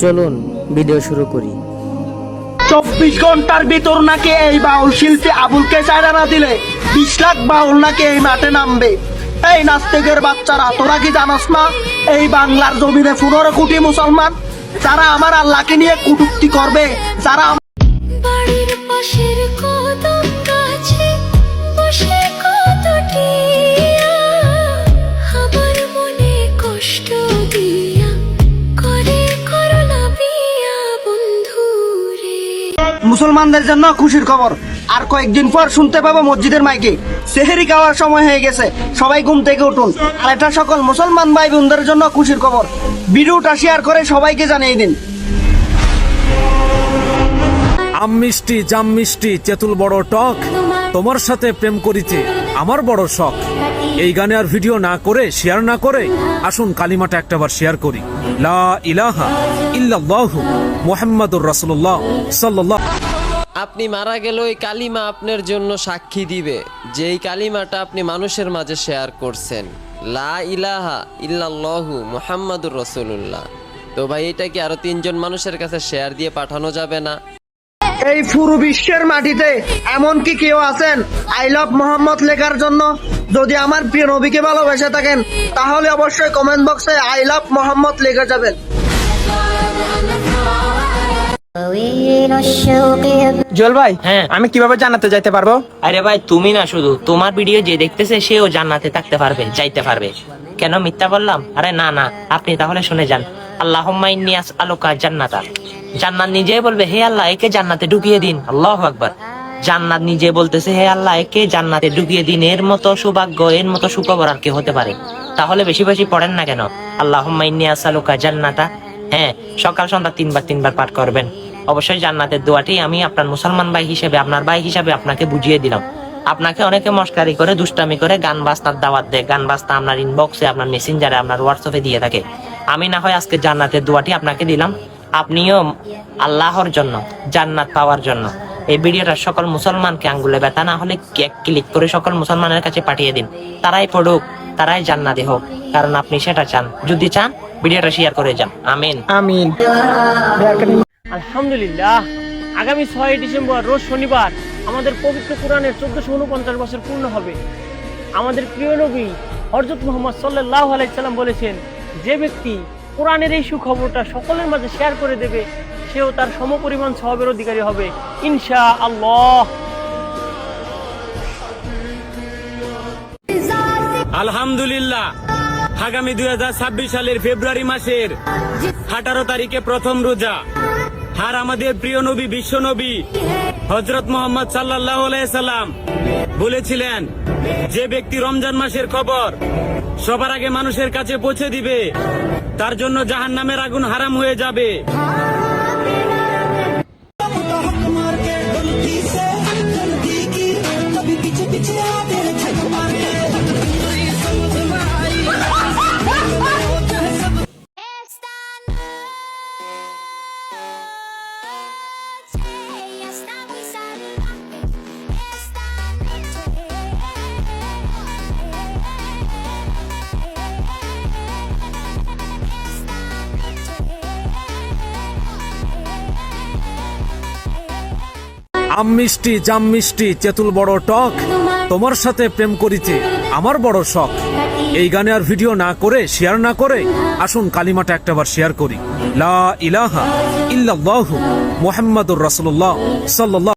চলুন ভিডিও শুরু করি। 24 ঘন্টার ভিতর নাকি এই বাউল শিল্পী আবুলকে চাঁদা না দিলে 20 লাখ বাউল নাকি এই মাঠে নামবে। এই নাস্তিকের বাচ্চারা, তোরা কি জানাস না এই বাংলার জমিনে 15 কোটি মুসলমান যারা আমার আল্লাহকে নিয়ে কটূক্তি করবে, যারা বাড়ির পাশের কদম গাছে বসে কতটিয়া আমার মনে কষ্ট দিয়া করে করলা বিয়া বন্ধু রে। মুসলমানদের জন্য খুশির খবর, আর কয়েকদিন পর শুনতে পাবো মসজিদের মাইকে সেহেরি খাওয়ার সময় হয়ে গেছে, সবাই ঘুম থেকে উঠুন। আর এটা সকল মুসলমান ভাই বোনদের জন্য খুশির খবর। ভিডিওটা শেয়ার করে সবাইকে জানিয়ে দিন। আম মিষ্টি জাম মিষ্টি তেঁতুল বড় টক, তোমার সাথে প্রেম করিতে আমার বড় শখ। এই গানে আর ভিডিও না করে, শেয়ার না করে, আসুন কালিমাটা একটাবার শেয়ার করি। লা ইলাহা ইল্লাল্লাহু মুহাম্মাদুর রাসূলুল্লাহ সাল্লাল্লাহু। আপনি মারা গেলে ওই কালিমা আপনার জন্য সাক্ষী দিবে যে এই কালিমাটা আপনি মানুষের মাঝে শেয়ার করছেন, লা ইলাহা ইল্লাল্লাহু মুহাম্মাদুর রাসূলুল্লাহ। তো ভাই, এটা কি আরো 3 জন মানুষের কাছে শেয়ার দিয়ে পাঠানো যাবে না? এই পুরো বিশ্বের মাটিতে এমন কি কেউ আছেন আই লাভ মোহাম্মদ লেখার জন্য? যদি আমার প্রিয় নবীকে ভালোবেসে থাকেন তাহলে অবশ্যই কমেন্ট বক্সে আই লাভ মোহাম্মদ লেখা যাবেন। জল ভাই, হ্যাঁ। আমি কিভাবে জান্নাতে যাইতে পারবো? আরে ভাই, তুমি না, শুধু তোমার ভিডিও যে দেখতেছে সেও জান্নাতে থাকতে পারবে, যাইতে পারবে। কেন মিথ্যা বললাম? আরে না না, আপনি তাহলে শুনে যান। আল্লাহুম্মা ইন্নী আসআলুকা জান্নাতা। জান্নাত নিজেই বলবে, হে আল্লাহ, একে জান্নাতে ঢুকিয়ে দিন। আল্লাহু আকবার। জান্নাত নিজে বলতেছে, হে আল্লাহ, একে জান্নাতে ঢুকিয়ে দিন। এর মতো সৌভাগ্য, এর মতো সুখবর আর কি হতে পারে? তাহলে বেশি বেশি পড়েন না কেন? আল্লাহুম্মা ইন্নী আসআলুকা জান্নাতা। হ্যাঁ, সকাল সন্ধ্যা 3 বার পাঠ করবেন। অবশ্যই জান্নাতের দোয়াটি আমি আপনার মুসলমান ভাই হিসেবে, আপনার ভাই হিসেবে আপনাকে বুঝিয়ে দিলাম। আপনাকে অনেকে মস্কারি করে, দুষ্টামি করে, গান বাজনার দাওয়াত দেয়। গান বাজনা আপনার ইনবক্সে, আপনার মেসেঞ্জারে, আপনার হোয়াটসঅ্যাপে দিয়ে থাকে। আমি না হয় আজকে জান্নাতের দোয়াটি আপনাকে দিলাম, আপনিও আল্লাহর জন্য, জান্নাত পাওয়ার জন্য এই ভিডিওটা সকল মুসলমানকে, আঙ্গুলে ব্যথা না হলে এক ক্লিক করে সকল মুসলমানের কাছে পাঠিয়ে দিন। তারাই পড়ুক, তারাই জান্নাতে হোক, কারণ আপনি সেটা চান। যদি চান, ভিডিওটা শেয়ার করে যান। আমিন আমিন। আলহামদুলিল্লাহ, আগামী 6 ডিসেম্বর রোজ শনিবার আমাদের পবিত্র কোরআনের 1449 বছর পূর্ণ হবে। আমাদের প্রিয় নবী হযরত মুহাম্মদ সাল্লাল্লাহু আলাইহি সাল্লাম বলেছেন, যে ব্যক্তি কোরআনের এই সুখবরটা সকলের মাঝে শেয়ার করে দেবে, সেও তার সমপরিমাণ সওয়াবের অধিকারী হবে ইনশাআল্লাহ। আলহামদুলিল্লাহ, আগামী 2026 সালের ফেব্রুয়ারি মাসের 18 তারিখে প্রথম রোজা। আর আমাদের প্রিয় নবী, বিশ্ব নবী হযরত মুহাম্মদ সাল্লাল্লাহু আলাইহি সাল্লাম বলেছিলেন, যে ব্যক্তি রমজান মাসের খবর সবার আগে মানুষের কাছে পৌঁছে দিবে, তার জন্য জাহান্নামের আগুন হারাম হয়ে যাবে। আম মিষ্টি জাম মিষ্টি তেঁতুল বড় টক, তোমার সাথে প্রেম করিতে আমার বড় শখ। এই গানে আর ভিডিও না করে, শেয়ার না করে, আসুন কালিমাটা একটাবার শেয়ার করি। লা ইলাহা ইল্লাল্লাহু মুহাম্মাদুর রাসূলুল্লাহ সাল্লাল্লাহু।